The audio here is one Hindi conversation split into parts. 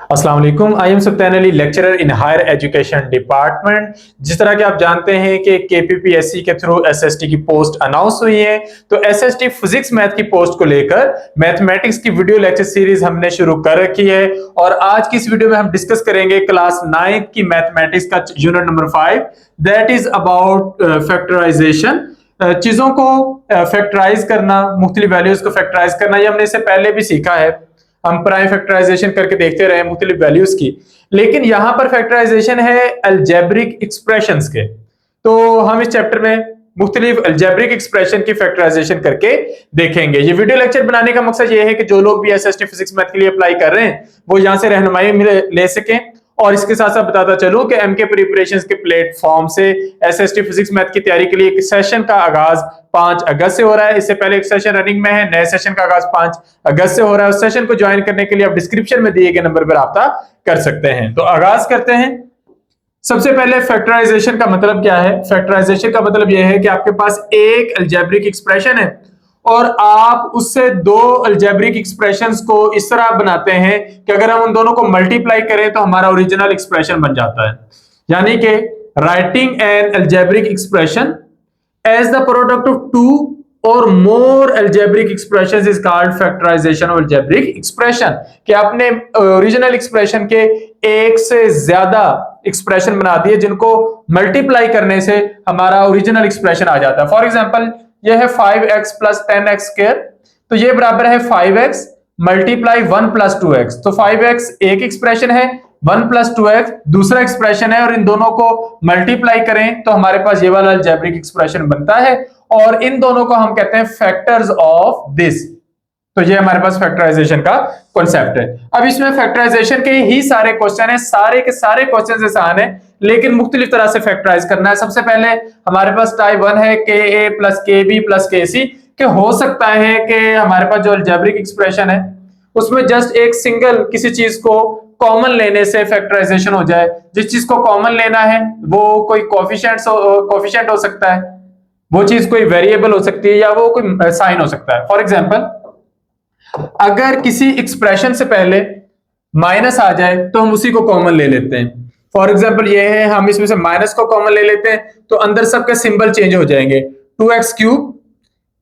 अस्सलाम वालेकुम। I am Sultan Ali, lecturer in higher education department. जिस तरह के आप जानते हैं कि केपीपीएससी के थ्रू एसएसटी की पोस्ट अनाउंस हुई है, तो एसएसटी फिजिक्स मैथ की पोस्ट को लेकर मैथमेटिक्स की वीडियो लेक्चर सीरीज हमने शुरू कर रखी है। और आज की इस वीडियो में हम डिस्कस करेंगे क्लास 9 की मैथमेटिक्स का unit number 5, that is about factorization. चीजों को फैक्टराइज करना, मुख्तलिफ वैल्यूज को फैक्टराइज करना, ये हमने इससे पहले भी सीखा है। हम प्राइम फैक्टराइजेशन करके देखते रहे मुख्तलिफ वैल्यूज की, लेकिन यहां पर फैक्टराइजेशन है अलजेब्रिक एक्सप्रेशंस के। तो हम इस चैप्टर में मुख्तलिफ अलजेब्रिक एक्सप्रेशन की फैक्टराइजेशन करके देखेंगे। ये वीडियो लेक्चर बनाने का मकसद ये है कि जो लोग भी एसएसटी फिजिक्स मैथ के लिए अप्लाई कर रहे हैं वो यहां से रहनुमाई ले सकें। और इसके साथ साथ बताता चलूं कि एमके प्रिपरेशंस के प्लेटफॉर्म से एसएसटी फिजिक्स मैथ की तैयारी के लिए एक सेशन का आगाज 5 अगस्त से हो रहा है। इससे पहले एक सेशन रनिंग में है, नए सेशन का आगाज 5 अगस्त से हो रहा है। उस सेशन को ज्वाइन करने के लिए आप डिस्क्रिप्शन में दिए गए नंबर पर राब्ता कर सकते हैं। तो आगाज करते हैं। सबसे पहले फैक्टराइजेशन का मतलब क्या है? फैक्टराइजेशन का मतलब यह है कि आपके पास एक अलजेब्रिक एक्सप्रेशन है और आप उससे दो अलजेब्रिक एक्सप्रेशंस को इस तरह बनाते हैं कि अगर हम उन दोनों को मल्टीप्लाई करें तो हमारा ओरिजिनल एक्सप्रेशन बन जाता है। यानी कि writing an algebraic expression as the product of two और more algebraic expressions is called factorisation of algebraic expression. कि आपने ओरिजिनल एक्सप्रेशन के एक से ज्यादा एक्सप्रेशन बना दिए जिनको मल्टीप्लाई करने से हमारा ओरिजिनल एक्सप्रेशन आ जाता है। फॉर एग्जांपल ये है 5x प्लस 10x स्क्वायर, तो ये बराबर है 5x मल्टीप्लाई 1 प्लस 2x। तो 5x एक एक्सप्रेशन है, 1 प्लस 2x दूसरा एक्सप्रेशन है, और इन दोनों को मल्टीप्लाई करें तो हमारे पास ये वाला अलजेब्रिक एक्सप्रेशन बनता है। और इन दोनों को हम कहते हैं फैक्टर्स ऑफ दिस। तो ये हमारे पास फैक्टराइजेशन का कॉन्सेप्ट है। अब इसमें फैक्टराइजेशन के ही सारे क्वेश्चन है, सारे के सारे क्वेश्चन आसान है, लेकिन मुख्तलिफ तरह से फैक्टराइज करना है। सबसे पहले हमारे पास टाइप 1 है के ए प्लस के बी प्लस के सी। के हो सकता है कि हमारे पास जो अलजेब्रिक एक्सप्रेशन है उसमें जस्ट एक सिंगल किसी चीज को कॉमन लेने से फैक्टराइजेशन हो जाए। जिस चीज को कॉमन लेना है वो कोई कोफिशिएंट हो सकता है, वो चीज कोई वेरिएबल हो सकती है, या वो कोई साइन हो सकता है। फॉर एग्जाम्पल अगर किसी एक्सप्रेशन से पहले माइनस आ जाए तो हम उसी को कॉमन ले लेते हैं। फॉर एग्जाम्पल ये है, हम इसमें से माइनस को कॉमन ले लेते हैं तो अंदर सबके सिंबल चेंज हो जाएंगे। 2x क्यूब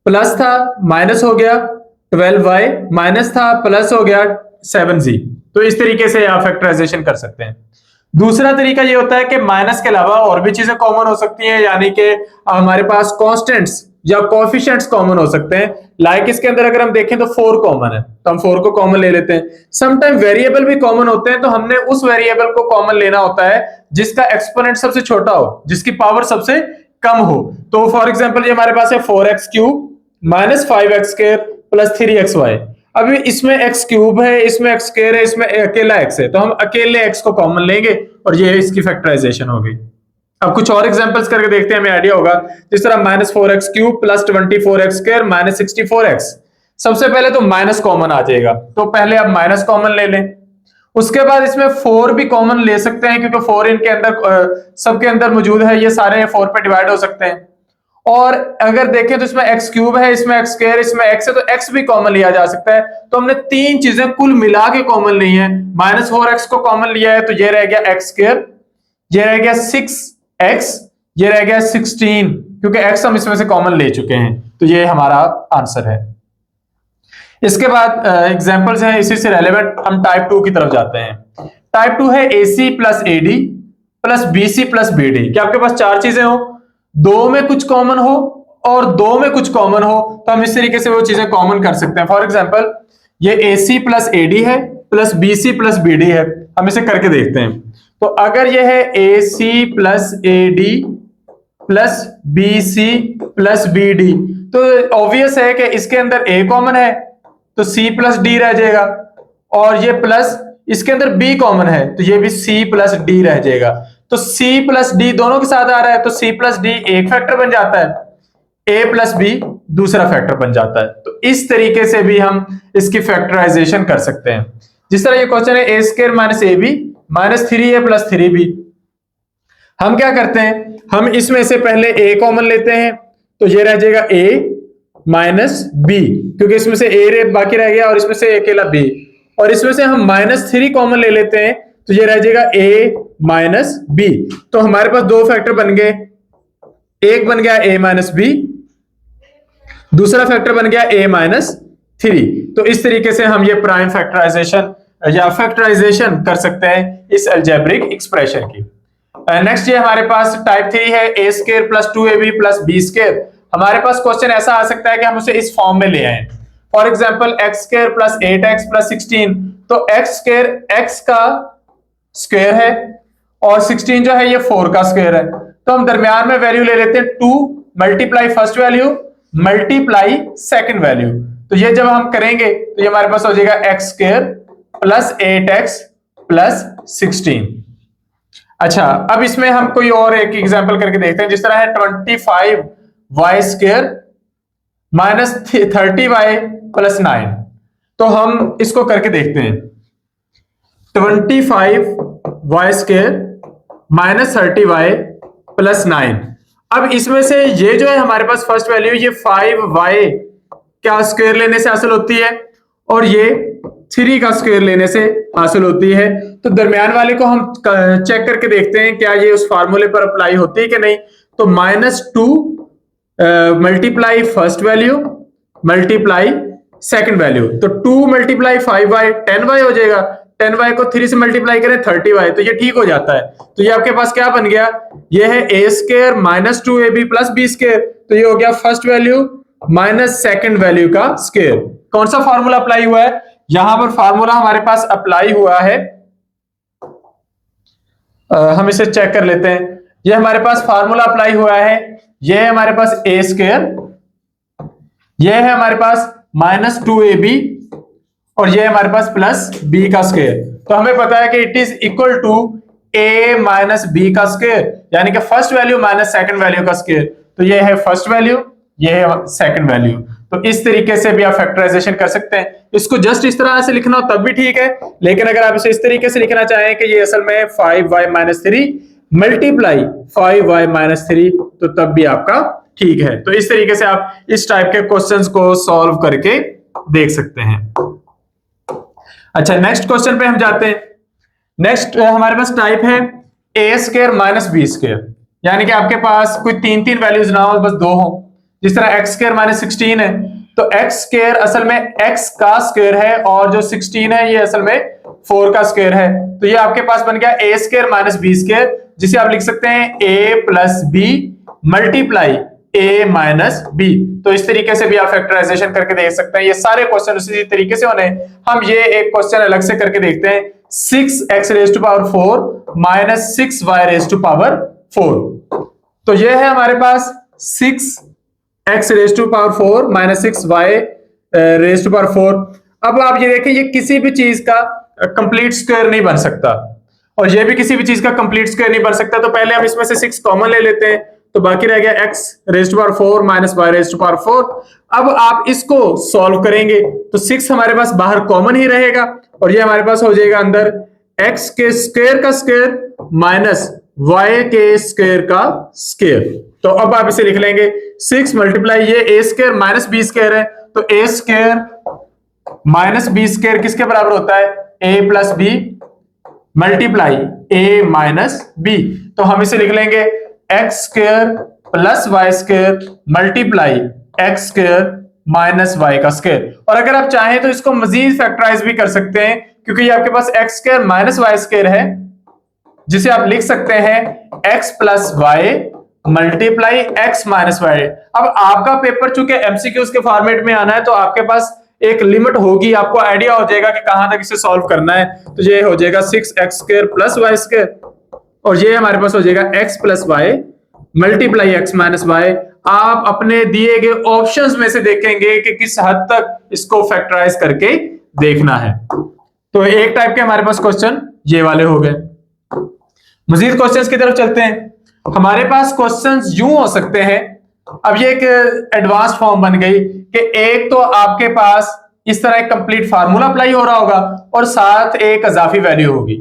प्लस था माइनस हो गया 12y, माइनस था प्लस हो गया 7z। तो इस तरीके से आप फैक्टराइजेशन कर सकते हैं। दूसरा तरीका ये होता है कि माइनस के अलावा और भी चीजें कॉमन हो सकती हैं, यानी कि हमारे पास कांस्टेंट्स या कोएफिशिएंट्स कॉमन हो सकते हैं। लाइक इसके अंदर अगर हम देखें तो 4 कॉमन है, तो हम 4 को कॉमन ले लेते हैं। समटाइम वेरिएबल भी कॉमन होते हैं, तो हमने उस वेरिएबल को कॉमन लेना होता है जिसका एक्सपोनेंट सबसे छोटा हो, जिसकी पावर सबसे कम हो। तो फॉर एग्जांपल ये हमारे पास है 4x cube minus 5x square plus 3xy। अभी इसमें x क्यूब है, इसमें x स्क्वायर है, इसमें अकेला x है, तो हम अकेले x को कॉमन लेंगे और ये इसकी फैक्टराइजेशन हो गई। अब कुछ और एग्जांपल्स करके देखते हैं, हमें आइडिया होगा। जिस तरह minus 4x cube plus 24x square minus 64x। सबसे पहले तो माइनस कॉमन आ जाएगा, तो पहले आप माइनस कॉमन ले लें। उसके बाद इसमें 4 भी कॉमन ले सकते हैं क्योंकि 4 इनके अंदर सबके अंदर मौजूद है, ये सारे 4 पे डिवाइड हो सकते हैं। और अगर देखें तो इसमें x क्यूब है, इसमें x स्क्वायर, इसमें x है, तो x भी कॉमन लिया जा सकता है। तो हमने तीन चीजें कुल मिला के कॉमन ली है। माइनस 4x को कॉमन लिया है तो ये रह गया x स्क्वायर, ये रह गया 6x, ये रह गया 16, क्योंकि x हम इसमें से कॉमन ले चुके हैं। तो ये हमारा आंसर है। इसके बाद एग्जांपल्स हैं इसी से रेलेवेंट, हम टाइप 2 की तरफ जाते हैं। टाइप 2 है AC plus AD plus BC plus BD। क्या आपके पास चार चीजें हो, दो में कुछ कॉमन हो और दो में कुछ कॉमन हो, तो हम इस तरीके से वो चीजें कॉमन कर सकते हैं। फॉर एग्जांपल ये AC प्लस AD है प्लस BC प्लस BD है, हम इसे करके देखते हैं। तो अगर ये है AC plus AD plus BC plus BD, तो ऑब्वियस है कि इसके अंदर A कॉमन है तो C प्लस D रह जाएगा, और ये प्लस इसके अंदर B कॉमन है तो ये भी C प्लस D रह जाएगा। तो C प्लस D दोनों के साथ आ रहा है तो C प्लस D एक फैक्टर बन जाता है, A प्लस B दूसरा फैक्टर बन जाता है। तो इस तरीके से भी हम इसकी फैक्टराइजेशन कर सकते हैं। जिस तरह ये क्वेश्चन है A square minus AB minus 3A plus 3B। हम क्या करते हैं, हम इसमें से पहले A कॉमन लेते हैं तो ये रह जाएगा A माइनस B, क्योंकि इसमें से A बाकी रह गया और इसमें से अकेला B। और इसमें से हम -3 कॉमन ले लेते हैं तो ये रह जाएगा a माइनस बी। तो हमारे पास दो फैक्टर बन गए, एक बन गया a माइनस बी, दूसरा फैक्टर बन गया a माइनस 3। तो इस तरीके से हम ये प्राइम फैक्टराइजेशन या फैक्टराइजेशन कर सकते हैं इस अलजेब्रिक एक्सप्रेशन की। नेक्स्ट ये हमारे पास टाइप 3 है a square plus 2ab plus b square. हमारे पास क्वेश्चन ऐसा आ सकता है कि हम उसे इस फॉर्म में ले आए। For example x square plus 8x plus 16, तो x स्क्वायर x का स्क्वायर है और 16 जो है ये 4 का स्क्वायर है। तो हम दरमियान में वैल्यू ले लेते हैं 2 multiply first value multiply second value. तो ये जब हम करेंगे तो ये हमारे पास हो जाएगा x square plus 8x plus 16। अच्छा, अब इसमें हम कोई और एक एग्जांपल करके देखते हैं, जिस तरह है 25y square minus 30y plus 9। तो हम इसको करके देखते हैं। 25y square minus 30y plus 9। अब इसमें से ये जो है हमारे पास फर्स्ट वैल्यू ये 5y का स्क्वायर लेने से हासिल होती है और ये 3 का स्क्वायर लेने से हासिल होती है। तो दरमियान वाले को हम चेक करके देखते हैं क्या ये उस फार्मूले पर अप्लाई होती है कि नहीं। तो -2 multiply first value multiply second value, तो 2 मल्टीप्लाई 5y 10y हो जाएगा। 10y को 3 से मल्टीप्लाई करें 30y, तो ये ठीक हो जाता है। तो ये आपके पास क्या बन गया, ये है a square minus 2ab plus b square. तो ये हो गया first value minus second value का स्क्वायर। कौन सा फार्मूला अप्लाई हुआ है, यहां पर फार्मूला हमारे पास अप्लाई हुआ है, हम इसे चेक कर लेते हैं। ये हमारे पास फार्मूला अप्लाई हुआ है, ये है हमारे पास a स्क्वायर, ये है हमारे पास -2ab और ये हमारे पास प्लस b का स्क्वायर। तो हमें पता है कि it is equal to a minus b का स्क्वायर, यानी कि first value minus second value का स्क्वायर। तो ये है फर्स्ट वैल्यू, ये है सेकंड वैल्यू। तो इस तरीके से भी आप फैक्टराइजेशन कर सकते हैं। इसको जस्ट इस तरह से लिखना हो तब भी ठीक है, लेकिन अगर आप इसे इस तरीके से लिखना चाहें कि ये असल में 5y minus 3 multiply 5y minus 3, तो तब भी आपका ठीक है। तो इस तरीके से आप इस टाइप के क्वेश्चंस को सॉल्व करके देख सकते हैं। अच्छा, नेक्स्ट क्वेश्चन पे हम जाते हैं। नेक्स्ट हमारे पास टाइप है a square minus b square, यानी कि आपके पास कोई 3 वैल्यूज ना हो, बस 2 हो। जिस तरह x स्क्वायर माइनस 16 है, तो x स्क्वायर असल में x का स्क्वायर है और जो 16 है ये असल में 4 का स्क्वायर है। तो ये आपके पास बन गया a square minus b square, जिसे आप लिख सकते हैं a plus b multiply a minus b। तो इस तरीके से भी आप फैक्टराइजेशन करके देख सकते हैं। ये सारे क्वेश्चन उसी तरीके से होने। हम ये एक क्वेश्चन अलग से करके देखते हैं, 6x raise to power 4 minus 6y raise to power 4। तो ये है हमारे पास 6x raise to power 4 minus 6y raise to power 4। अब आप ये देखिए, ये किसी भी चीज का कंप्लीट स्क्वायर नहीं बन सकता और ये भी किसी भी चीज का कंप्लीट स्क्वायर नहीं बन सकता। तो पहले हम इसमें से 6 कॉमन ले लेते हैं, तो बाकी रह गया x raise to power 4 minus y raise to power 4। अब आप इसको सॉल्व करेंगे तो 6 हमारे पास बाहर कॉमन ही रहेगा और ये हमारे पास हो जाएगा अंदर x के स्क्वायर का स्क्वायर माइनस y के स्क्वायर का स्क्वायर। तो अब आप इसे लिख लेंगे 6 मल्टीप्लाई ये a square minus b square है, तो a square minus b square किसके बराबर होता है, a plus b multiply a minus b। तो हम इसे लिख लेंगे x square plus y square multiply x square minus y का स्क्वायर। और अगर आप चाहें तो इसको मजीद फैक्टराइज भी कर सकते हैं, क्योंकि ये आपके पास x square minus y square है, जिसे आप लिख सकते हैं x plus y multiply x minus y। अब आपका पेपर चूंकि एमसीक्यूज के फॉर्मेट में आना है, तो आपके पास एक लिमिट होगी, आपको आइडिया हो जाएगा कि कहां तक इसे सॉल्व करना है। तो ये हो जाएगा 6x square plus y square और ये हमारे पास हो जाएगा x plus y multiply x minus y। आप अपने दिए गए ऑप्शंस में से देखेंगे कि किस हद तक इसको फैक्टराइज करके देखना है। तो एक टाइप के हमारे पास क्वेश्चन ये वाले हो गए। मजीद क्वेश्चंस की तरफ चलते हैं। हमारे पास क्वेश्चंस यूं हो सकते हैं, अब ये एक एडवांस फॉर्म बन गई कि एक तो आपके पास इस तरह एक कंप्लीट फार्मूला अप्लाई हो रहा होगा और साथ एक इजाफी वैल्यू होगी,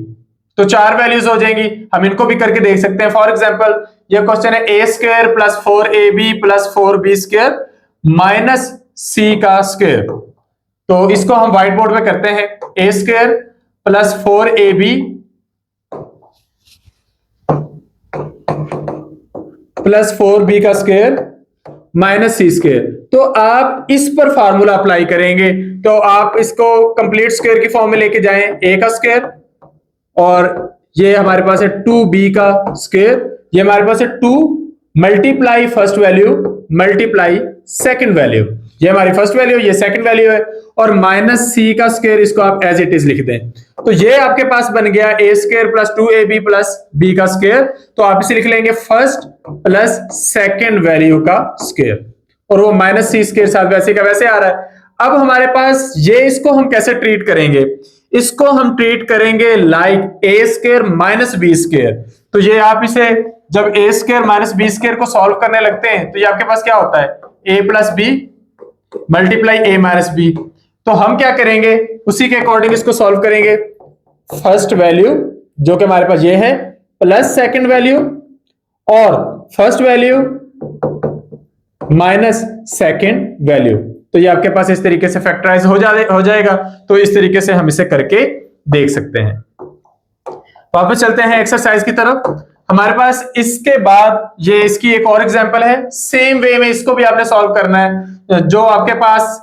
तो 4 वैल्यूज हो जाएंगी। हम इनको भी करके देख सकते हैं। फॉर एग्जांपल ये क्वेश्चन है a square plus 4ab plus 4b square minus c का स्क्वायर। तो इसको हम व्हाइट बोर्ड में करते हैं, ए square plus 4ab plus 4b का स्क्वायर माइनस सी स्क्वायर। तो आप इस पर फार्मूला अप्लाई करेंगे, तो आप इसको कंप्लीट स्क्वायर की फॉर्म में लेके जाएं, ए का स्क्वायर और ये हमारे पास है 2b का स्क्वायर, ये हमारे पास है 2 multiply first value multiply second value, ये हमारी फर्स्ट वैल्यू, ये सेकंड वैल्यू है, और माइनस सी का स्क्वायर, इसको आप एज इट इज लिख दें। तो ये आपके पास बन गया a square plus 2ab plus b का स्क्वायर। तो आप इसे लिख लेंगे फर्स्ट प्लस सेकंड वैल्यू का स्क्वायर, और वो माइनस सी स्क्वायर साथ वैसे का वैसे आ रहा है। अब हमारे पास ये, इसको हम कैसे ट्रीट करेंगे, इसको हम ट्रीट करेंगे like a square minus b square. तो ये आप इसे जब a square minus b square को सॉल्व करने लगते हैं तो ये आपके पास क्या होता है, ए प्लस बी मल्टीप्लाई ए माइनस बी। तो हम क्या करेंगे, उसी के अकॉर्डिंग इसको सॉल्व करेंगे। फर्स्ट वैल्यू जो कि हमारे पास ये है प्लस सेकंड वैल्यू और first value minus second value, तो ये आपके पास इस तरीके से फैक्टराइज हो जाएगा। तो इस तरीके से हम इसे करके देख सकते हैं। वापस चलते हैं एक्सरसाइज की तरफ। हमारे पास इसके बाद ये इसकी एक और एग्जांपल है, सेम वे में इसको भी आपने सॉल्व करना है। जो आपके पास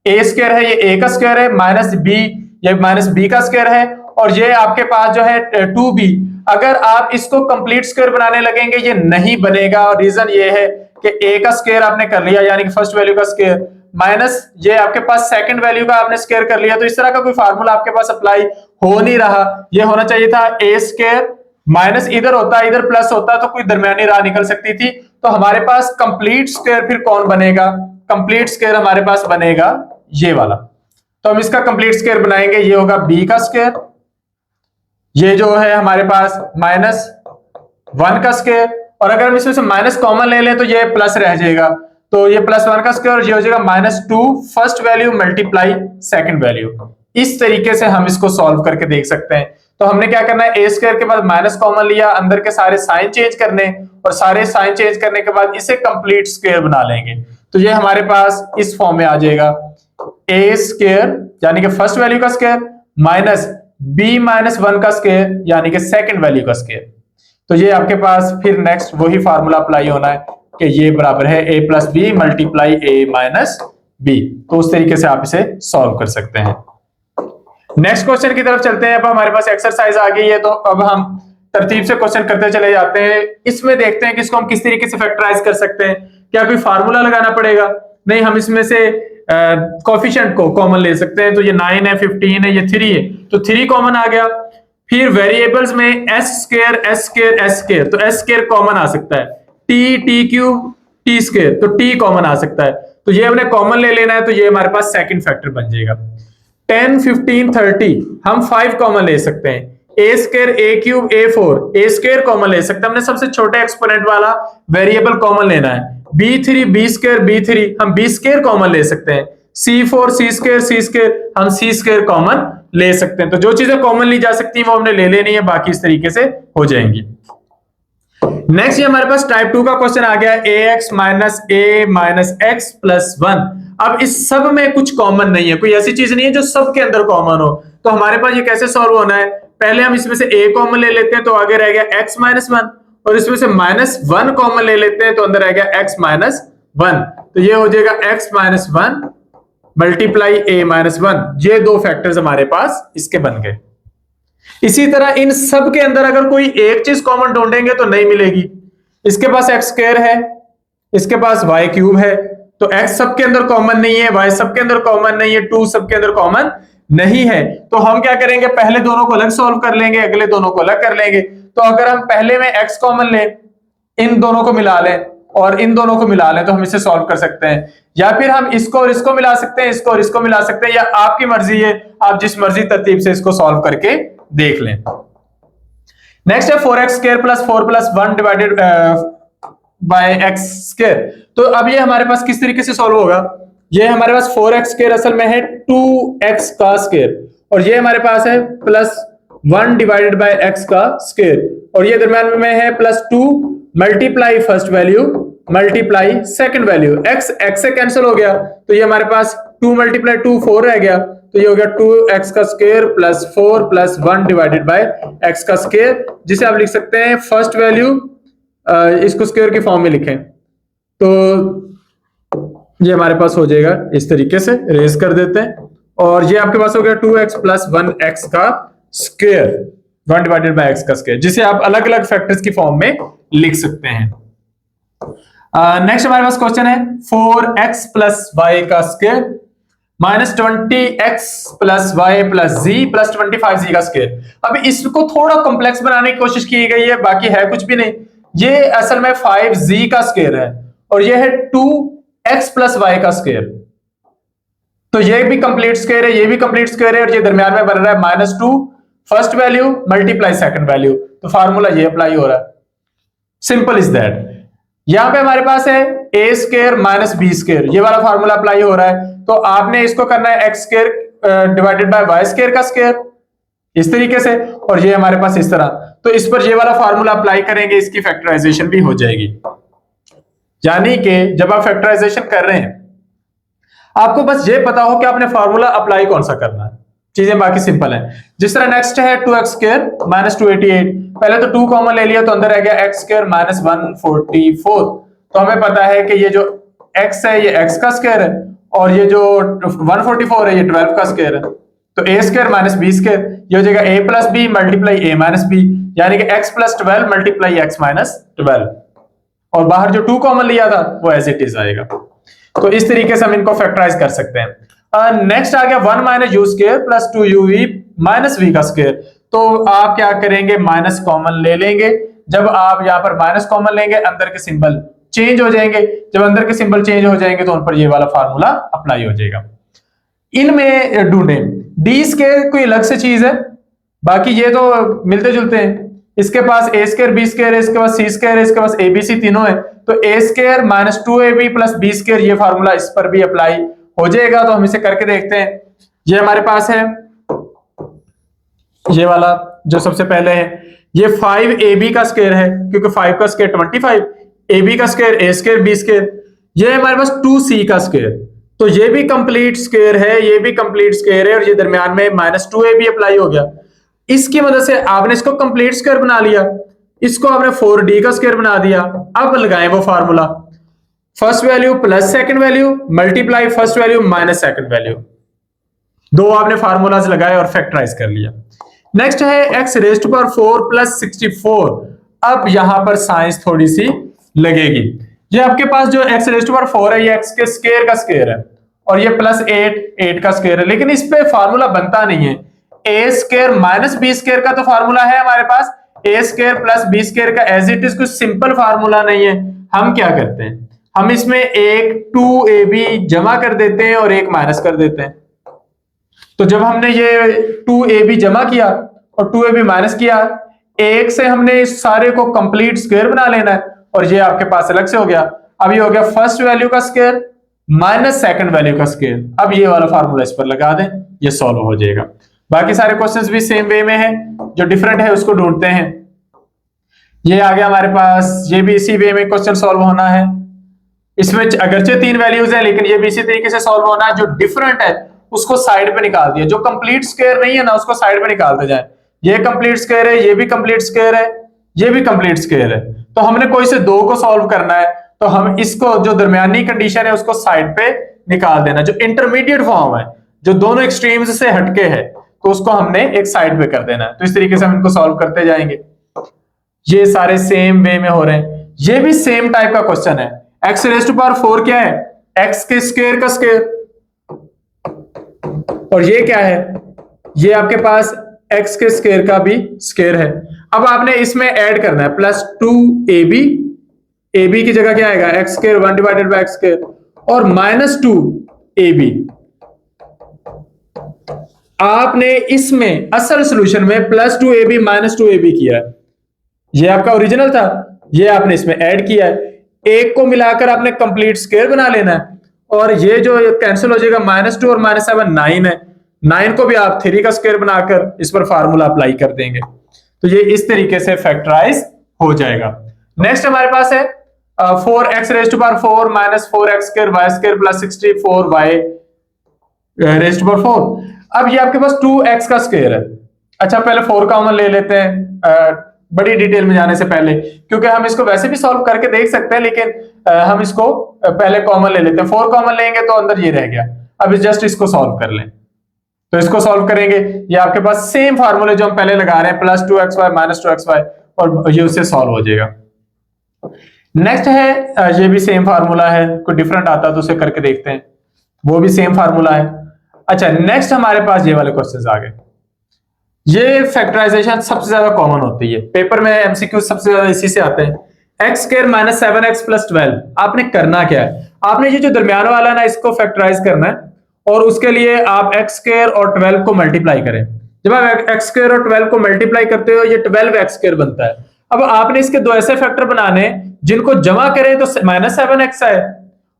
ए स्क्वायर है, ये ए का स्क्वायर है, माइनस बी, ये माइनस बी का स्क्वायर है, और ये आपके पास जो है 2b। अगर आप इसको कंप्लीट स्क्वायर बनाने लगेंगे ये नहीं बनेगा, और रीजन ये है कि ए का स्क्वायर आपने कर लिया यानी कि फर्स्ट वैल्यू का स्क्वायर, माइनस ये आपके पास सेकंड वैल्यू का आपने स्क्वायर कर लिया। तो इस तरह का कोई फार्मूला आपके पास अप्लाई हो नहीं रहा। ये होना चाहिए था ए स्क्वायर माइनस, इधर होता इधर प्लस होता तो कोई दरमियानी राह निकल सकती थी। तो हमारे पास कंप्लीट स्क्वायर फिर कौन बनेगा, कंप्लीट स्क्वायर हमारे पास बनेगा ये वाला। तो हम इसका कंप्लीट स्क्वायर बनाएंगे, ये होगा बी का स्क्वायर, ये जो है हमारे पास माइनस 1 का स्क्वायर, और अगर हम इसमें से माइनस कॉमन ले लें तो ये प्लस रह जाएगा। तो ये प्लस 1 का स्क्वायर, ये हो जाएगा minus 2 first value multiply second value. इस तरीके से हम इसको सॉल्व करके देख सकते हैं। तो हमने क्या करना है, ए स्क्वायर के बाद माइनस कॉमन लिया, अंदर के सारे साइन चेंज करने, और सारे साइन चेंज करने के बाद इसे कंप्लीट स्क्वायर बना लेंगे। तो ये हमारे पास इस फॉर्म में आ जाएगा, ए स्क्वायर यानी कि फर्स्ट वैल्यू का स्क्वायर माइनस बी माइनस 1 का स्क्वायर यानी कि सेकंड वैल्यू का स्क्वायर। तो ये आपके पास फिर नेक्स्ट वही फार्मूला अप्लाई होना है कि ये बराबर है ए प्लस बी मल्टीप्लाई ए माइनस बी। तो उस तरीके से आप इसे सॉल्व कर सकते हैं। नेक्स्ट क्वेश्चन की तरफ चलते हैं। अब हमारे पास एक्सरसाइज आ गई है, तो अब हम तरतीब से क्वेश्चन करते चले जाते हैं। इसमें देखते हैं कि इसको हम किस तरीके से फैक्टराइज कर सकते हैं। क्या कोई फार्मूला लगाना पड़ेगा? नहीं, हम इसमें से कोएफिशिएंट को कॉमन ले सकते हैं। तो ये 9 है, 15 है, ये 3 है, तो 3 कॉमन आ गया। फिर वेरिएबल्स में S square S square S square, तो एस स्क्वायर कॉमन आ सकता है, T T cube T square, तो टी कॉमन आ सकता है। तो ये हमने कॉमन ले लेना है, तो ये हमारे पास सेकंड फैक्टर बन जाएगा। 10 15 30 हम 5 कॉमन ले सकते हैं, ए स्क्वायर ए क्यूब ए 4 ए स्क्वायर कॉमन ले सकते हैं। हमने सबसे छोटे एक्सपोनेंट वाला वेरिएबल कॉमन लेना है। b3 b स्क्वायर b3 हम b स्क्वायर कॉमन ले सकते हैं। c4 c स्क्वायर हम c स्क्वायर कॉमन ले सकते हैं। तो जो चीजें कॉमन ली जा सकती हैं वो हमने ले लेनी है, बाकी इस तरीके से हो जाएंगी। नेक्स्ट ये हमारे पास टाइप 2 का क्वेश्चन आ गया, ax minus a minus x plus 1। अब इस सब में कुछ कॉमन नहीं है, कोई ऐसी चीज नहीं है जो सबके अंदर कॉमन हो। तो हमारे पास ये कैसे सॉल्व होना है, पहले हम इसमें से a कॉमन ले लेते हैं, तो आगे रह गया x माइनस 1, और इसमें से माइनस 1 कॉमन ले लेते हैं, तो अंदर रह गया x माइनस 1। तो ये हो जाएगा x minus 1 multiply a minus 1। ये दो फैक्टर्स हमारे पास इसके बन गए। इसी तरह इन सब के अंदर अगर कोई एक चीज कॉमन ढूंढेंगे तो नहीं मिलेगी। इसके पास एक्स स्क्वायर है, इसके पास वाई क्यूब है, तो एक्स सबके अंदर कॉमन नहीं है, वाई सबके अंदर कॉमन नहीं है, 2 सबके अंदर कॉमन नहीं है। तो हम क्या करेंगे, पहले दोनों को अलग सॉल्व कर लेंगे, अगले दोनों को अलग कर लेंगे। तो अगर हम पहले में एक्स कॉमन लें, इन दोनों को मिला लें और इन दोनों को मिला लें, तो हम इसे सॉल्व कर सकते हैं। या फिर हम इसको और इसको मिला सकते हैं, इसको और इसको मिला सकते हैं, या आपकी मर्जी है, आप जिस मर्जी तरतीब से इसको सॉल्व करके देख लें। नेक्स्ट है 4x square plus 4 plus 1 divided by x square. तो अब ये हमारे पास किस तरीके से सॉल्व होगा, ये हमारे पास 4x स्क्वायर असल में है 2x का स्क्वायर, और ये हमारे पास है प्लस 1 डिवाइडेड बाय x का स्क्वायर, और ये दरम्यान में है plus 2 multiply first value multiply second value. x से कैंसिल हो गया, तो ये हमारे पास 2 मल्टीप्लाई 2 4 रह गया, तो ये हो गया 2x का square plus 4 plus 1 divided by x का स्क्वायर, जिसे आप लिख सकते हैं फर्स्ट वैल्यू, इसको स्क्वायर की फॉर्म में लिखें तो ये हमारे पास हो जाएगा इस तरीके से, रेज कर देते हैं और ये आपके पास हो गया 2x प्लस 1x का स्क्वायर 1 डिवाइडेड बाय x का स्क्वायर, जिसे आप अलग अलग फैक्टर्स की फॉर्म में लिख सकते हैं। नेक्स्ट हमारे पास क्वेश्चन है 4x प्लस वाई का square minus 20x plus y plus z plus 25z का स्क्वायर। अब इसको थोड़ा कॉम्प्लेक्स बनाने की कोशिश की गई है, बाकी है कुछ भी नहीं। ये असल में 5z का स्क्वायर है और ये है 2x प्लस वाई का स्क्वायर, तो ये भी कंप्लीट स्क्वायर है, ये भी कंप्लीट स्क्वायर है और ये दरमियान में बन रहा है -2 first value multiply second value, तो फार्मूला ये अप्लाई हो रहा है। Simple is that. यहां पे हमारे पास है a square minus b square, ये वाला फार्मूला अप्लाई हो रहा है, तो आपने इसको करना है x square divided by y square का स्क्वायर इस तरीके से, और ये हमारे पास इस तरह, तो इस पर ये वाला फार्मूला अप्लाई करेंगे, इसकी फैक्टराइजेशन भी हो जाएगी। यानी कि जब आप फैक्टराइजेशन कर रहे हैं आपको बस ये पता हो कि आपने फार्मूला अप्लाई कौन सा करना है, चीजें बाकी सिंपल है। जिस तरह नेक्स्ट है 2x स्क्वायर माइनस 288, पहले तो 2 कॉमन ले लिया तो अंदर रह गया x स्क्वायर माइनस 144, तो हमें पता है कि ये जो x है ये x का स्क्वायर है और ये जो 144 है ये 12 का स्क्वायर है, तो a square minus b square ये हो जाएगा a plus b multiply a minus b, यानी कि x plus 12 multiply x minus 12, और बाहर जो 2 कॉमन लिया था वो एज इट इज आएगा। तो इस तरीके से हम इनको फैक्टराइज कर सकते हैं। नेक्स्ट आ गया 1 minus you square plus 2uv minus v का स्क्वायर, तो आप क्या करेंगे माइनस कॉमन ले लेंगे। जब आप यहाँ पर माइनस कॉमन लेंगे अंदर के सिंबल चेंज हो जाएंगे, जब अंदर के सिंबल चेंज हो जाएंगे तो उन पर ये वाला फार्मूला अप्लाई हो जाएगा। इनमें ढूंढें डी स्क्वायर कोई अलग से चीज है, बाकी ये तो मिलते जुलते हैं। इसके पास a स्क्वायर बी स्क्वायर है, इसके पास c स्क्वायर है, इसके पास abc तीनों है, तो a square minus 2ab plus b square ये फार्मूला इस पर भी अप्लाई हो जाएगा। तो हम इसे करके देखते हैं। ये हमारे पास है ये वाला जो सबसे पहले है, ये 5ab का स्क्वायर है क्योंकि 5 का स्क्वायर 25, ab का square a square b square, ये हमारे पास 2c का स्क्वायर, तो ये भी कंप्लीट स्क्वायर है, ये भी कंप्लीट स्क्वायर है और ये दरमियान में -2ab अप्लाई हो गया। इसकी मदद से आपने इसको कंप्लीट स्क्वायर बना लिया, इसको आपने 4d का स्क्वायर बना दिया। अब लगाएं वो formula, first value plus second value multiply first value minus second value, दो आपने फार्मूलाज लगाए और फैक्टराइज कर लिया। नेक्स्ट है x raise to power 4 plus 64। अब यहां पर साइंस थोड़ी सी लगेगी। ये आपके पास जो x रेज़ टू पावर 4 है ये x के स्क्वायर का स्क्वायर है और ये प्लस 8 का स्क्वायर है, लेकिन इस पे फार्मूला बनता नहीं है। a square minus b square का तो फार्मूला है हमारे पास, a square plus b square का एज इट इज कुछ सिंपल फार्मूला नहीं है। हम क्या करते हैं, हम इसमें एक 2ab जमा कर देते हैं और एक माइनस कर देते हैं। तो जब हमने ये 2ab जमा किया और 2ab माइनस किया, एक से हमने इस सारे को कंप्लीट स्क्वायर बना लेना है और ये आपके पास अलग से हो गया। अब ये हो गया फर्स्ट वैल्यू का स्क्वायर माइनस सेकंड वैल्यू का स्क्वायर। अब ये वाला फार्मूला इस पर लगा दें, ये सॉल्व हो जाएगा। बाकी सारे क्वेश्चंस भी सेम वे में है, जो डिफरेंट है उसको ढूंढते हैं। ये आ गया हमारे पास, ये भी इसी वे में क्वेश्चन सॉल्व होना है। इसमें अगरचे 3 वैल्यूज है लेकिन ये भी इसी तरीके से सॉल्व होना है। जो डिफरेंट है उसको साइड पे निकाल दिया, जो कंप्लीट स्क्वायर नहीं है ना उसको साइड पे निकालते जाए। ये कंप्लीट स्क्वायर है, ये भी कंप्लीट स्क्वायर है, ये भी कंप्लीट स्क्वायर है, तो हमने कोई से दो को सॉल्व करना है, तो हम इसको जो दरमियानी कंडीशन है उसको साइड पे निकाल देना। जो इंटरमीडिएट फॉर्म है, जो दोनों एक्सट्रीम्स से हटके है, तो उसको हमने एक साइड पे कर देना है। तो इस तरीके से हम इनको सॉल्व करते जाएंगे। ये सारे सेम वे में हो रहे हैं। ये भी सेम टाइप का क्वेश्चन है। x रेज़ टू पावर 4 क्या है, x के स्क्वायर का स्क्वायर, और ये क्या है, ये आपके पास x के स्क्वायर का भी स्क्वायर है। अब आपने इसमें ऐड करना है प्लस 2ab, ab की जगह क्या आएगा x square 1 divided by x square, और माइनस 2ab। आपने इसमें असल सॉल्यूशन में प्लस 2ab माइनस 2ab किया है, ये आपका ओरिजिनल था, ये आपने इसमें ऐड किया है। एक को मिलाकर आपने कंप्लीट स्क्वायर बना लेना है, और ये जो कैंसिल हो जाएगा, -2 और -7 9 है, 9 को भी आप 3 का स्क्वायर बनाकर इस पर फार्मूला अप्लाई कर देंगे, तो ये इस तरीके से फैक्टराइज हो जाएगा। नेक्स्ट हमारे पास है 4x raise to power 4 minus 4x square y square plus 64y रेस्ट पर 4। अब ये आपके पास 2x का स्क्वायर है। अच्छा पहले 4 कॉमन ले लेते हैं बड़ी डिटेल में जाने से पहले, क्योंकि हम इसको वैसे भी सॉल्व करके देख सकते हैं, लेकिन हम इसको पहले कॉमन ले लेते हैं। 4 कॉमन लेंगे तो अंदर ये रह गया। अब जस्ट इसको सॉल्व कर लें, तो इसको सॉल्व करेंगे, ये आपके पास सेम फार्मूले जो हम पहले लगा रहे हैं, +2xy - 2xy, और ये उससे सॉल्व हो जाएगा। नेक्स्ट है ये भी सेम फार्मूला है, कोई डिफरेंट आता तो उसे करके देखते हैं, वो भी सेम फार्मूला है। अच्छा नेक्स्ट हमारे पास ये वाले क्वेश्चंस आ गए। ये फैक्टराइजेशन सबसे ज्यादा कॉमन होती है पेपर में, एमसीक्यू सबसे ज्यादा इसी से आते हैं। x² - 7x + 12। आपने करना क्या है, आपने ये जो दरमियान वाला ना इसको फैक्टराइज करना है, और उसके लिए आप x² और 12 को मल्टीप्लाई करें। जब आप x² और 12 को मल्टीप्लाई करते हो ये 12x² बनता है। अब आपने इसके दो ऐसे फैक्टर बनाने जिनको जमा करें तो -7x आए,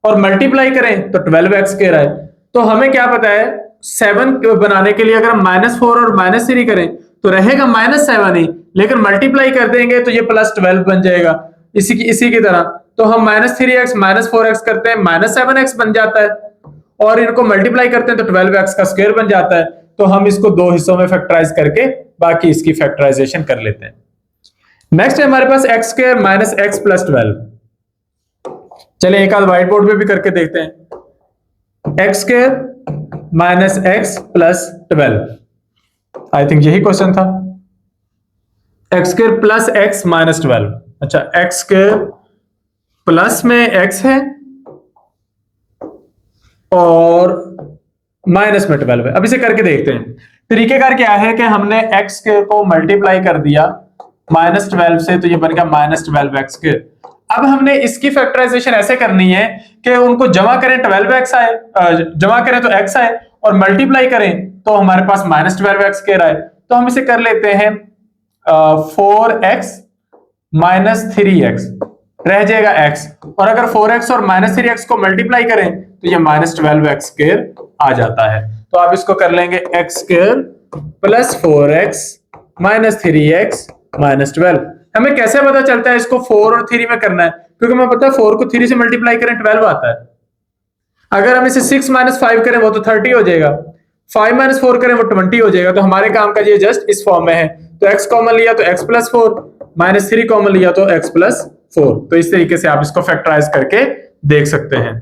और मल्टीप्लाई करें तो 12x² आए। तो हमें क्या पता है, 7 बनाने के लिए अगर हम -4 और -3 करें तो रहेगा -7 ही, लेकिन मल्टीप्लाई कर देंगे तो ये +12 बन जाएगा। इसी की तरह तो हम -3x - 4x करते हैं, -7x बन जाता है, और इनको मल्टीप्लाई करते हैं तो 12x का स्क्वायर बन जाता है। तो हम इसको दो हिस्सों में फैक्टराइज करके बाकी इसकी फैक्टराइजेशन कर लेते हैं। नेक्स्ट है हमारे पास x² - x + 12। चलिए एक आध व्हाइट बोर्ड पे भी करके देखते हैं। x² - x + 12, आई थिंक यही क्वेश्चन था। x² + x - 12। अच्छा x² प्लस में x है और माइनस में 12 है। अब इसे करके देखते हैं। तरीकेकार क्या है कि हमने x² को मल्टीप्लाई कर दिया -12 से, तो ये बन गया -12x²। अब हमने इसकी फैक्टराइजेशन ऐसे करनी है कि उनको जमा करें 12x आए, जमा करें तो x आए, और मल्टीप्लाई करें तो हमारे पास -12x² आए। तो हम इसे कर लेते हैं 4x - 3x, रह जाएगा x, और अगर 4x और -3x को मल्टीप्लाई करें तो ये -12x² आ जाता है। तो आप इसको कर लेंगे x² + 4x - 3x - 12। हमें कैसे पता चलता है इसको 4 और 3 में करना है, क्योंकि हमें पता है 4 को 3 से मल्टीप्लाई करें 12 आता है। अगर हम इसे 6 - 5 करें वो तो 30 हो जाएगा, 5 - 4 करें वो 20 हो जाएगा। तो हमारे काम का ये जस्ट इस फॉर्म में है। तो x कॉमन लिया तो x + 4, -3 कॉमन लिया तो x + 4। तो इस तरीके से आप इसको फैक्टराइज करके देख सकते हैं।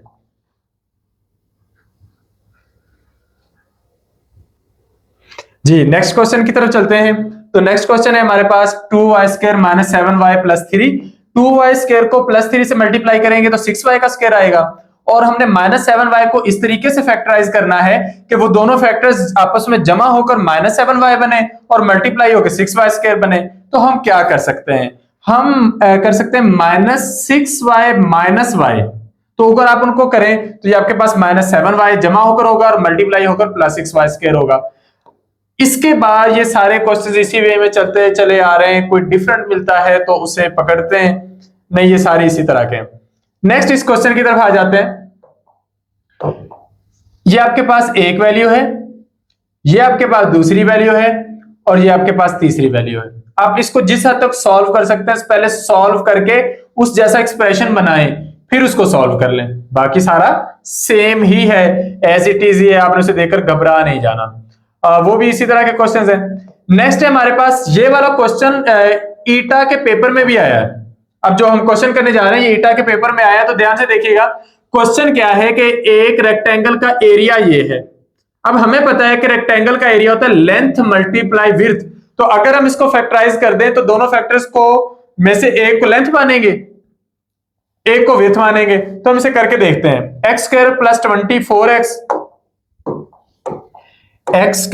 जी नेक्स्ट क्वेश्चन की तरफ चलते हैं। तो नेक्स्ट क्वेश्चन है हमारे पास 2y² - 7y + 3। 2y² को +3 से मल्टीप्लाई करेंगे तो 6y का स्क्वायर आएगा, और हमने -7y को इस तरीके से फैक्टराइज करना है कि वो दोनों फैक्टर्स आपस में जमा होकर -7y बने और मल्टीप्लाई होकर 6y² बने। तो हम क्या कर सकते हैं, हम कर सकते हैं -6y - y। तो अगर आप उनको करें तो ये आपके पास -7y जमा होकर होगा और मल्टीप्लाई होकर +6y² होगा। इसके बाद ये सारे क्वेश्चंस इसी वे में चलते चले आ रहे हैं, कोई डिफरेंट मिलता है तो उसे पकड़ते हैं, नहीं ये सारे इसी तरह के। नेक्स्ट इस क्वेश्चन की तरफ आ जाते हैं। ये आपके पास एक वैल्यू है, ये आपके पास दूसरी वैल्यू है, और ये आपके पास तीसरी वैल्यू है। आप इसको जिस हद तक सॉल्व कर सकते हैं पहले सॉल्व करके उस जैसा एक्सप्रेशन बनाएं, फिर उसको सॉल्व कर लें। बाकी सारा सेम ही है, एज इट इज ही है, आपने उसे देखकर घबरा नहीं जाना। वो भी इसी तरह के क्वेश्चंस हैं। नेक्स्ट है हमारे पास ये वाला क्वेश्चन ईटा के पेपर में भी आया है। अब जो हम क्वेश्चन करने जा रहे हैं ये ईटा के पेपर में आया है, तो ध्यान से देखिएगा। क्वेश्चन क्या है कि एक रेक्टेंगल का एरिया ये है। अब हमें पता है कि रेक्टेंगल का एरिया होता है लेंथ मल्टीप्लाई विड्थ। तो अगर हम इसको फैक्टराइज कर दें तो दोनों फैक्टर्स को में से एक को लेंथ मानेंगे, एक को विड्थ मानेंगे। तो हम इसे करके देखते हैं। x² + 24x, x²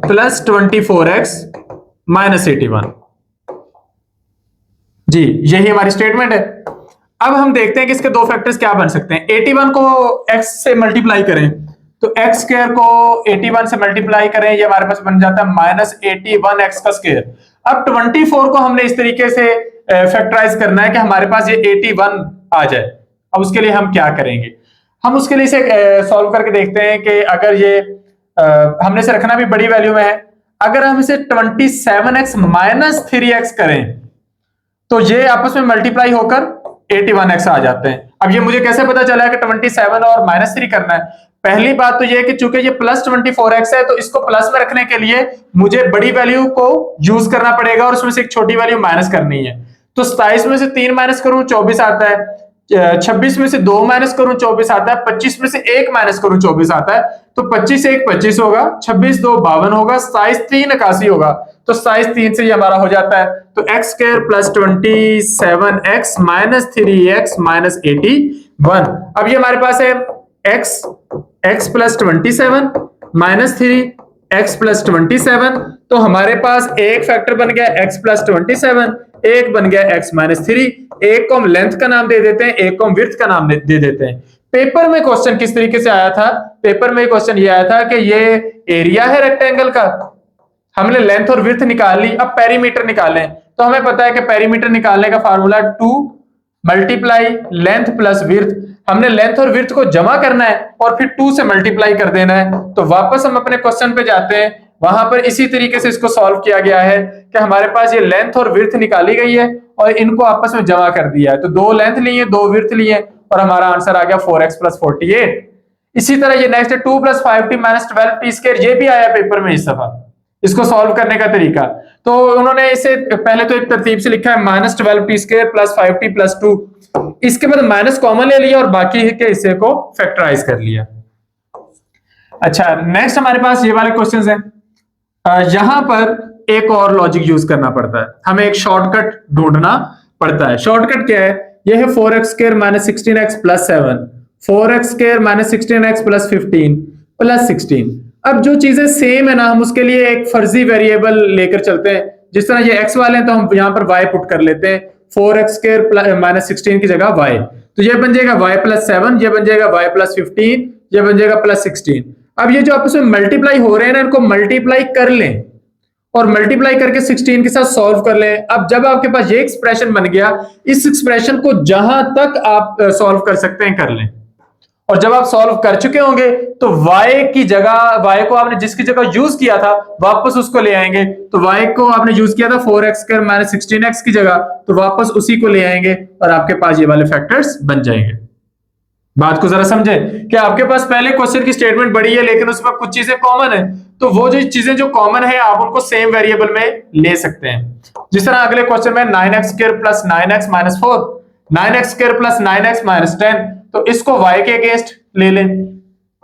+ 24x - 81। जी यही हमारी स्टेटमेंट है। अब हम देखते हैं कि इसके दो फैक्टर्स क्या बन सकते हैं। 81 को x से मल्टीप्लाई करें तो x² को 81 से मल्टीप्लाई करें, ये हमारे पास बन जाता है -81x का स्क्वायर। अब 24 को हमने इस तरीके से फैक्टराइज करना है कि हमारे पास ये 81 आ जाए। अब उसके लिए हम क्या करेंगे, हम उसके लिए इसे सॉल्व करके देखते हैं कि अगर ये हमने इसे रखना भी बड़ी वैल्यू में है, अगर हम इसे 27x - 3x करें तो ये आपस में मल्टीप्लाई होकर 81x आ जाते हैं। अब ये मुझे कैसे पता चला कि 27 और -3 करना है? पहली बात तो ये है कि चूंकि ये +24x है तो इसको प्लस में रखने के लिए मुझे बड़ी वैल्यू को यूज करना पड़ेगा और उसमें से एक छोटी वैल्यू माइनस करनी है। तो 27 में से 3 माइनस करूं 24 आता है, 26 में से 2 माइनस करूं 24 आता है, 25 में से 1 माइनस करूं 24 आता है। तो 25 से 1 25 होगा, 26 2 52 होगा, 27 3 81 होगा। तो 27 3 से ये हमारा हो जाता है। तो x square plus 27x minus 3x minus 81। अब ये हमारे पास है x plus 27 minus 3x plus 27। तो हमारे पास एक फैक्टर बन गया x प्लस 27, एक बन गया x माइनस 3। एक को हम लेंथ का नाम दे देते हैं, एक को हम विड्थ का नाम दे देते हैं। पेपर में क्वेश्चन किस तरीके से आया था? पेपर में क्वेश्चन ये आया था कि ये एरिया है रेक्टेंगल का, हमने लेंथ और विड्थ निकाल ली, अब पेरीमीटर निकालें। तो हमें पता है कि पेरीमीटर निकालने का formula 2 multiply length plus width. हमने लेंथ और विड्थ को जमा करना है और फिर 2 से मल्टीप्लाई कर देना है। तो वापस हम अपने क्वेश्चन पे जाते हैं, वहां पर इसी तरीके से इसको सॉल्व किया गया है कि हमारे पास ये लेंथ और विड्थ निकाली गई है और इनको आपस में जमा कर दिया है। तो 2 लेंथ लिए 2 विड्थ लिए और हमारा आंसर आ गया 4x प्लस 48। इसी तरह ये नेक्स्ट है 2 plus 5t minus 12t square, ये भी आया पेपर में इस दफा। इसको सॉल्व करने का तरीका, तो उन्होंने इसे पहले तो एक तरतीब से लिखा है minus 12t square plus 5t plus 2, इसके बाद माइनस कॉमन ले लिया और बाकी के हिस्से को फैक्टराइज कर लिया। अच्छा, नेक्स्ट हमारे पास ये वाले क्वेश्चंस हैं। यहां पर एक और लॉजिक यूज करना पड़ता है, हमें एक शॉर्टकट ढूंढना पड़ता है। शॉर्टकट क्या है? यह है 4x square minus 16x plus 7, 4x square minus 16x plus 15 plus 16। अब जो चीजें सेम है ना, हम उसके लिए एक फर्जी वेरिएबल लेकर चलते हैं। जिस तरह ये x वाले हैं तो हम यहां पर y पुट कर लेते हैं, 4x स्क्वायर माइनस 16 की जगह y। तो ये बन जाएगा y प्लस 7, ये बन जाएगा y प्लस 15, ये बन जाएगा प्लस 16। अब ये जो आपस में मल्टीप्लाई हो रहे हैं ना, इनको मल्टीप्लाई कर लें और मल्टीप्लाई करके 16 के साथ सॉल्व कर लें। अब जब आपके पास ये एक्सप्रेशन बन गया, इस एक्सप्रेशन को जहां तक आप सॉल्व कर सकते हैं कर लें। और जब आप सॉल्व कर चुके होंगे तो y की जगह, y को आपने जिसकी जगह यूज किया था वापस उसको ले आएंगे। तो y को आपने यूज किया था 4x स्क्वायर माइनस 16x की जगह, तो वापस उसी को ले आएंगे और आपके पास ये वाले फैक्टर्स बन जाएंगे। बात को जरा समझे कि आपके पास पहले क्वेश्चन की स्टेटमेंट बड़ी है लेकिन उसमें कुछ चीजें कॉमन है, तो वो जो चीजें जो कॉमन है आप उनको सेम वेरिएबल में ले सकते हैं। जिस तरह अगले क्वेश्चन में 9x square plus 9x minus 4, 9x square plus 9x minus 10, तो इसको y के अगेंस्ट ले लें।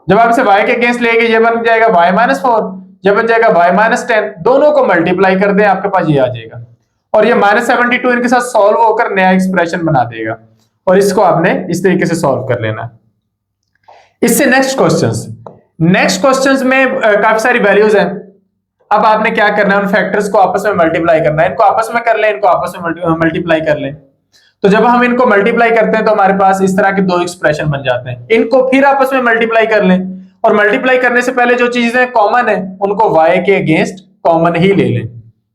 जब आप इसे y के अगेंस्ट लेंगे ये बन जाएगा y माइनस 4, ये बन जाएगा y माइनस 10, दोनों को मल्टीप्लाई कर दें आपके पास ये आ जाएगा और ये माइनस 72 इनके साथ सॉल्व होकर नया एक्सप्रेशन बना देगा और इसको आपने इस तरीके से सॉल्व कर लेना है। इससे नेक्स्ट क्वेश्चंस में काफी सारी वैल्यूज हैं। अब आपने क्या करना है, उन फैक्टर्स को आपस में मल्टीप्लाई करना है। इनको आपस में कर लें, इनको आपस में मल्टीप्लाई कर लें। तो जब हम इनको मल्टीप्लाई करते हैं तो हमारे पास इस तरह के 2 एक्सप्रेशन बन जाते हैं। इनको फिर आपस में मल्टीप्लाई कर लें और मल्टीप्लाई करने से पहले जो चीजें कॉमन है उनको y के अगेंस्ट कॉमन ही ले लें।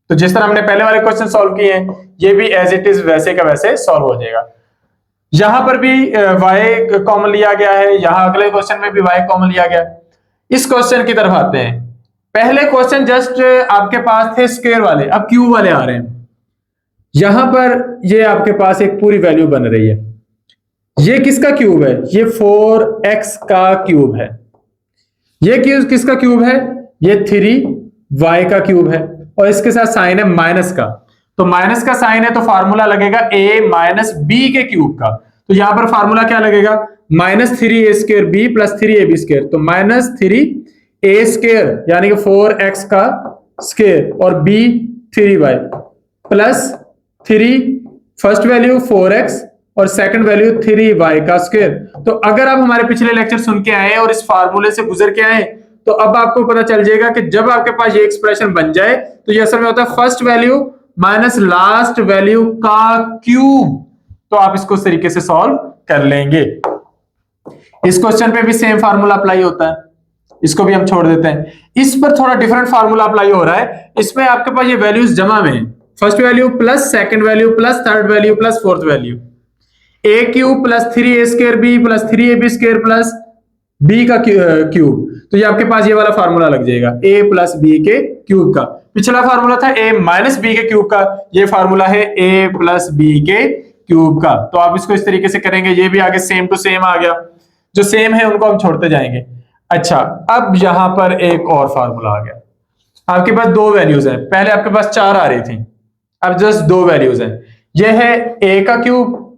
तो जिस तरह हमने पहले वाले क्वेश्चन सॉल्व किए हैं, ये भी एज इट इज वैसे का वैसे सॉल्व हो जाएगा। यहां पर भी y कॉमन लिया गया है, यहां अगले क्वेश्चन में भी y कॉमन लिया गया। इस क्वेश्चन की तरफ आते हैं। पहले क्वेश्चन जस्ट आपके पास थे स्क्वायर वाले, अब क्यूब वाले आ रहे हैं। यहां पर ये आपके पास एक पूरी वैल्यू बन रही है। ये किसका क्यूब है? ये 4x का क्यूब है। ये क्यूब किसका क्यूब है? ये 3y का क्यूब है और इसके साथ साइन है माइनस का। तो माइनस का साइन है तो फार्मूला लगेगा a माइनस b के क्यूब का। तो यहां पर फार्मूला क्या लगेगा? Minus 3a square b plus 3ab square. तो माइनस 3a स्क्वायर यानी कि 4x का स्क्वायर और b 3y plus 3 first value 4x और सेकंड वैल्यू 3y का स्क्वायर। तो अगर आप हमारे पिछले लेक्चर सुन के आए और इस फार्मूले से गुजर के आए तो अब आपको पता चल जाएगा कि जब आपके पास ये एक्सप्रेशन बन जाए तो ये असल में होता है first value minus last value का क्यूब। तो आप इसको इस तरीके से सॉल्व कर लेंगे। इस क्वेश्चन पे भी सेम फार्मूला अप्लाई होता है, इसको भी हम छोड़ देते हैं। इस पर थोड़ा डिफरेंट फार्मूला अप्लाई हो रहा है। इसमें आपके पास ये वैल्यूज जमा में है, first value plus second value plus third value plus fourth value. a cube plus 3a square b plus 3ab square plus b का क्यूब। तो ये आपके पास ये वाला फार्मूला लग जाएगा a प्लस b के क्यूब का। पिछला फार्मूला था a माइनस b के क्यूब का, ये फार्मूला है a प्लस b के क्यूब का। तो आप इसको इस तरीके से करेंगे, ये भी आगे सेम टू सेम आ गया, जो सेम है उनको हम छोड़ते जाएंगे। अच्छा, अब यहां पर एक और फार्मूला आ गया। आपके पास दो वैल्यूज हैं, पहले आपके पास 4 आ रही थी, अब जस्ट दो वैल्यूज हैं। यह है a का क्यूब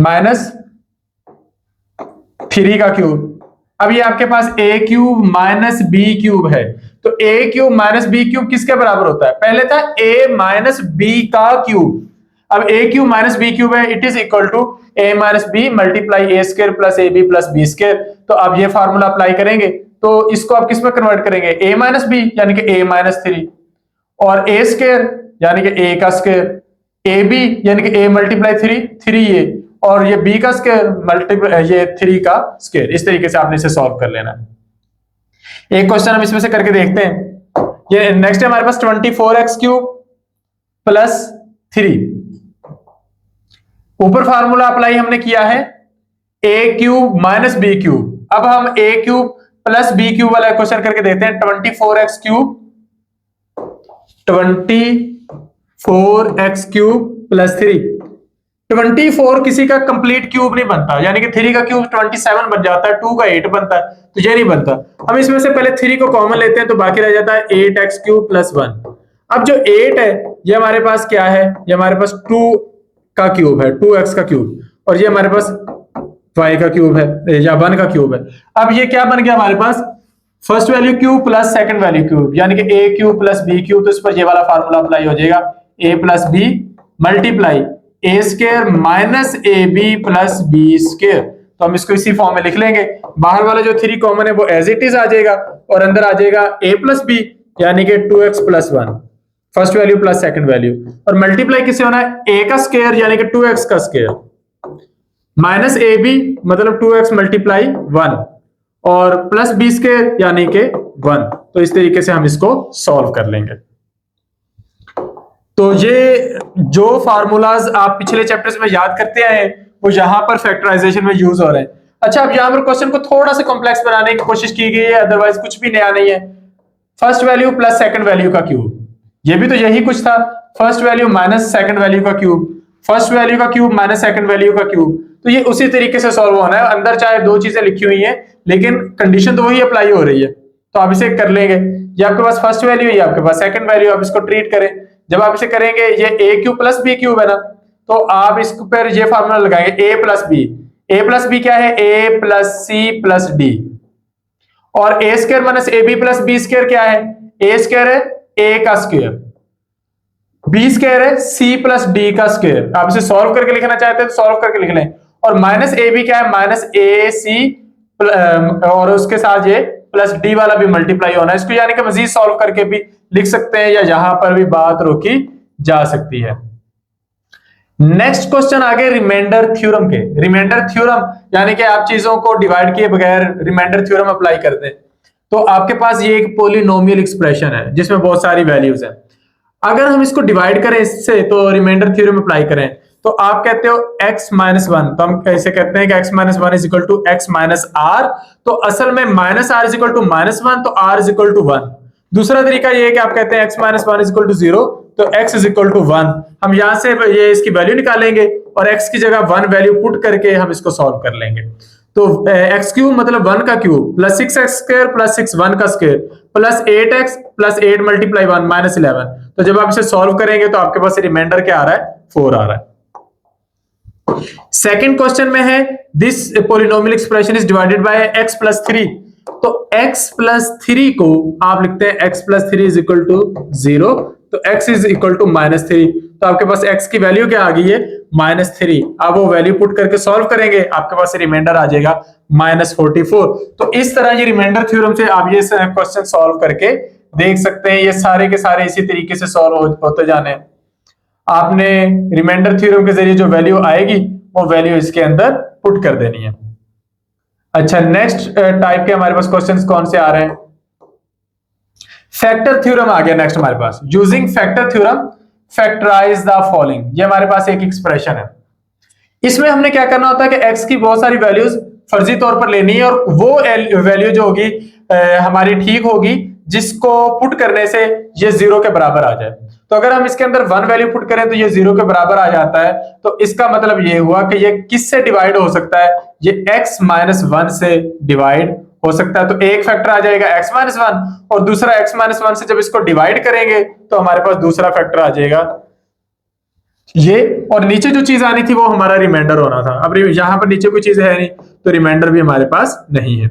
माइनस 3 का क्यूब। अब ये आपके पास a cube minus b cube है, तो a cube minus b cube किसके बराबर होता है? पहले था a माइनस बी का क्यूब, अब a cube minus b cube है, it is equal to a minus b multiply a square plus a b plus b square. तो अब ये फार्मूला अप्लाई करेंगे, तो इसको आप किस में कन्वर्ट करेंगे? a माइनस बी यानी कि a माइनस 3, और a स्क्वायर यानी कि a का स्क्वायर, ए बी यानी कि a मल्टीप्लाई 3 ये, और ये b का स्क्वायर मल्टीप्लाई ये 3 का स्क्वायर। इस तरीके से आपने इसे सॉल्व कर लेना है। एक क्वेश्चन हम इसमें से करके देखते हैं। ये नेक्स्ट है हमारे पास 24x क्यूब प्लस 3। ऊपर फार्मूला अप्लाई हमने किया है a cube minus b cube. अब हम a cube plus b cube वाला क्वेश्चन करके देखते हैं। 24x cube 24x cube plus 3। 24 किसी का कंप्लीट क्यूब नहीं बनता, यानी कि 3 का क्यूब 27 बन जाता है, 2 का 8 बनता है, तो ये नहीं बनता। हम इसमें से पहले 3 को कॉमन लेते हैं, तो बाकी रह जाता है 8x क्यूब प्लस 1। अब जो 8 है ये हमारे पास क्या है? ये हमारे पास 2 का क्यूब है, 2x का क्यूब, और ये हमारे पास y का क्यूब है या 1 का क्यूब है। अब ये क्या बन गया हमारे पास? First value cube plus second value cube, यानी कि a cube plus b cube. तो इस पर ये वाला फार्मूला अप्लाई हो जाएगा, a plus b multiply a square minus a b plus b square. तो हम इसको इसी फॉर्म में लिख लेंगे। बाहर वाला जो 3 कॉमन है वो एज इट इज आ जाएगा, और अंदर आ जाएगा a प्लस बी यानी कि 2x plus 1, first value plus second value, और मल्टीप्लाई किससे होना है? a का स्क्वायर यानी कि 2x का स्क्वायर माइनस ए बी मतलब 2x मल्टीप्लाई 1, और प्लस बी स्क्वायर यानी कि 1। तो इस तरीके से हम इसको सॉल्व कर लेंगे। तो ये जो फार्मूलाज आप पिछले चैप्टर्स में याद करते आए वो यहां पर फैक्टराइजेशन में यूज हो रहे हैं। अच्छा, अब यहां पर क्वेश्चन को थोड़ा सा कॉम्प्लेक्स बनाने की कोशिश की गई है, अदरवाइज कुछ भी नया नहीं है। First value plus second value का क्यूब, ये भी तो यही कुछ था। First value minus second value का क्यूब, फर्स्ट वैल्यू का क्यूब माइनस सेकंड वैल्यू का क्यूब। तो ये उसी तरीके से सॉल्व होना है। अंदर चाहे दो चीजें लिखी हुई हैं, लेकिन कंडीशन तो वही अप्लाई हो रही है। तो आप इसे कर लेंगे, ये आपके पास फर्स्ट वैल्यू है, ये आपके पास सेकंड वैल्यू, आप इसको ट्रीट करें। जब आप इसे करेंगे, ये a cube plus b cube है ना, तो आप इस पर ये फार्मूला लगाएंगे a plus b. a plus b क्या है? a plus c plus d, और a square minus a b plus b square क्या है? a स्क्वायर है a का स्क्वायर, b स्क्वायर है c प्लस d का स्क्वायर। आप इसे सॉल्व करके लिखना चाहते हैं तो सॉल्व करके लिख लें। और माइनस ए बी क्या है? माइनस ए सी, और उसके साथ ये प्लस डी वाला भी मल्टीप्लाई होना है। इसको यानी कि मजीद सॉल्व करके भी लिख सकते हैं, या यहां पर भी बात रोकी जा सकती है। नेक्स्ट क्वेश्चन आगे रिमाइंडर थ्योरम के। रिमाइंडर थ्योरम यानी कि आप चीजों को डिवाइड किए बगैर रिमाइंडर थ्योरम अप्लाई करते हैं। तो आपके पास ये एक पोलिनोमियल एक्सप्रेशन है जिसमें बहुत सारी वैल्यूज हैं। अगर हम इसको डिवाइड करें इससे, तो रिमाइंडर थ्योरम अप्लाई करें, तो आप कहते हो x माइनस 1, तो हम कैसे कहते हैं कि x minus 1 is equal to x minus r. तो असल में minus r is equal to minus 1, तो r इज इक्वल टू 1। दूसरा तरीका ये है कि आप कहते हैं x minus 1 is equal to 0, तो x इज इक्वल टू 1। हम यहां से ये इसकी वैल्यू निकालेंगे और x की जगह 1 वैल्यू पुट करके हम इसको सॉल्व कर लेंगे। तो x क्यूब मतलब 1 का cube plus 6x square plus 6 1 का square plus 8x plus 8 multiply 1 minus 11। तो जब आप इसे सॉल्व करेंगे तो आपके पास रिमाइंडर क्या आ रहा है? 4 आ रहा है। सेकंड क्वेश्चन में है this polynomial expression is divided by x plus 3। तो x प्लस 3 को आप लिखते हैं x plus 3 is equal to 0, तो x is equal to minus 3। तो आपके पास x की वैल्यू क्या आ गई है? माइनस 3। आप वो वैल्यू पुट करके सॉल्व करेंगे, आपके पास रिमाइंडर आ जाएगा माइनस 44। तो इस तरह ये रिमाइंडर थ्योरम से आप ये क्वेश्चन सॉल्व करके देख सकते हैं। ये सारे के सारे इसी तरीके से सॉल्व होते जाने हैं। आपने रिमाइंडर थ्योरम के जरिए जो वैल्यू आएगी वो वैल्यू इसके अंदर पुट कर देनी है। अच्छा, नेक्स्ट टाइप के हमारे पास क्वेश्चंस कौन से आ रहे हैं? फैक्टर थ्योरम आ गया नेक्स्ट हमारे पास। Using factor theorem factorise the following. ये हमारे पास एक एक्सप्रेशन है। इसमें हमने क्या करना होता है कि x की बहुत सारी वैल्यूज फर्जी तौर पर लेनी है, और वो वैल्यू जो होगी हमारी ठीक होगी जिसको पुट करने से ये 0 के बराबर आ जाए। तो अगर हम इसके अंदर 1 वैल्यू पुट करें तो ये 0 के बराबर आ जाता है। तो इसका मतलब ये हुआ कि ये किससे डिवाइड हो सकता है, ये x माइनस 1 से डिवाइड हो सकता है। तो एक फैक्टर आ जाएगा x माइनस 1 और दूसरा x माइनस 1 से जब इसको डिवाइड करेंगे तो हमारे पास दूसरा फैक्टर आ जाएगा ये, और नीचे जो चीज आनी थी वो हमारा रिमाइंडर होना था। अब यहां पर नीचे कोई चीज है नहीं तो रिमाइंडर भी हमारे पास नहीं है।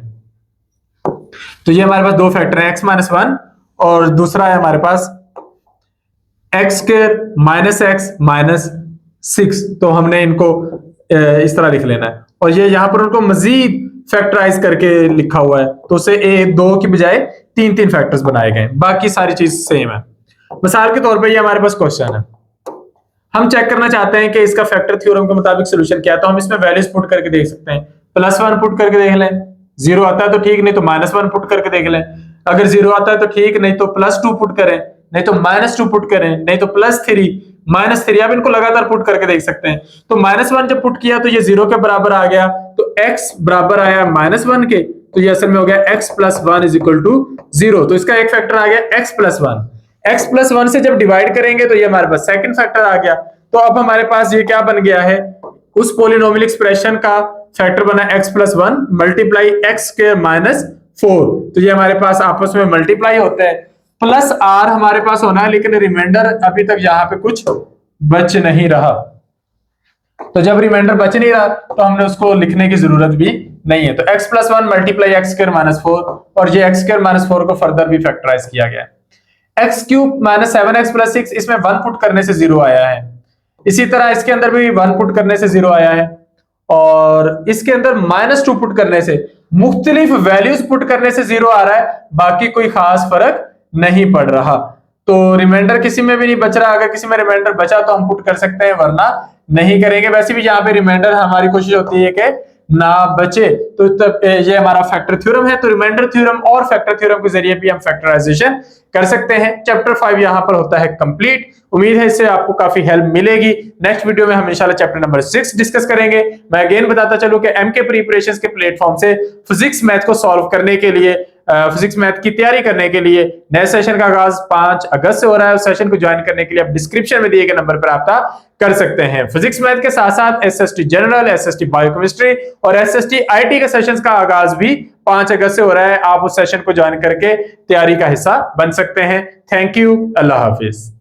तो ये हमारे पास दो फैक्टर है, x माइनस 1 और दूसरा है हमारे पास x square minus x minus 6। तो हमने इनको इस तरह लिख लेना है और ये यहां पर उनको मजीद फैक्टराइज करके लिखा हुआ है, तो उसे दो की बजाय तीन तीन फैक्टर्स बनाए गए, बाकी सारी चीज सेम है। मिसाल के तौर पे ये हमारे पास क्वेश्चन है, हम चेक करना चाहते हैं कि इसका फैक्टर थ्योरम के मुताबिक सोल्यूशन क्या है। तो हम इसमें वैल्यूज पुट करके देख सकते हैं। +1 पुट करके देख लें, 0 आता है तो ठीक, नहीं तो -1 पुट करके देख लें। अगर 0 आता है तो ठीक, नहीं तो +2 पुट करें, नहीं तो -2 पुट करें, नहीं तो +3 -3। आप इनको लगातार पुट करके देख सकते हैं। तो -1 जब पुट किया तो ये 0 के बराबर आ गया, तो x बराबर आया -1 के, तो ये असल में हो गया x + 1 = 0। तो इसका एक फैक्टर आ गया x + 1। x + 1 से जब डिवाइड करेंगे तो ये हमारे पास सेकंड फैक्टर आ गया। तो अब हमारे पास ये क्या बन गया है, उस पॉलिनोमियल एक्सप्रेशन का फैक्टर बना x + 1 × x² - 4। तो ये हमारे पास आपस में मल्टीप्लाई होते हैं, +r हमारे पास होना है, लेकिन रिमाइंडर अभी तक यहाँ पे कुछ बच नहीं रहा। तो जब रिमाइंडर बच नहीं रहा तो हमने उसको लिखने की जरूरत भी नहीं है। तो x + 1 × x² - 4 और ये x² - 4 को फर्दर भी फैक्टराइज किया गया। x³ - 7x + 6, इसमें 1 पुट करने से 0 आया है। इसी तरह इसके अंदर भी 1 पुट करने से 0 आया है, और इसके अंदर -2 पुट करने से, मुख्तलिफ वैल्यूज पुट करने से 0 आ रहा है, बाकी कोई खास फर्क नहीं पड़ रहा। तो रिमाइंडर किसी में भी नहीं बच रहा। अगर किसी में रिमाइंडर बचा तो हम पुट कर सकते हैं, वरना नहीं करेंगे। वैसे भी यहाँ पे रिमाइंडर हमारी कोशिश होती है कि ना बचे। तो ये हमारा फैक्टर थ्योरम है। तो रिमाइंडर थ्योरम और फैक्टर थ्योरम के जरिए भी हम फैक्टराइजेशन कर सकते हैं। चैप्टर 5 यहाँ पर होता है कंप्लीट। उम्मीद है इससे आपको काफी हेल्प मिलेगी। नेक्स्ट वीडियो में हम इंशाल्लाह चैप्टर नंबर 6 डिस्कस करेंगे। मैं अगेन बताता चलूं कि एमके प्रिपरेशंस के प्लेटफॉर्म से फिजिक्स मैथ को सॉल्व करने के लिए, फिजिक्स मैथ की तैयारी करने के लिए नए सेशन का आगाज 5 अगस्त से हो रहा है। उस सेशन को ज्वाइन करने के लिए आप डिस्क्रिप्शन में दिए गए नंबर पर रब्ता कर सकते हैं। फिजिक्स मैथ के साथ साथ एसएसटी जनरल, एसएसटी बायोकेमिस्ट्री और एसएसटी आईटी के सेशंस का आगाज भी 5 अगस्त से हो रहा है। आप उस सेशन को ज्वाइन करके तैयारी का हिस्सा बन सकते हैं। Thank you, Allah Hafiz.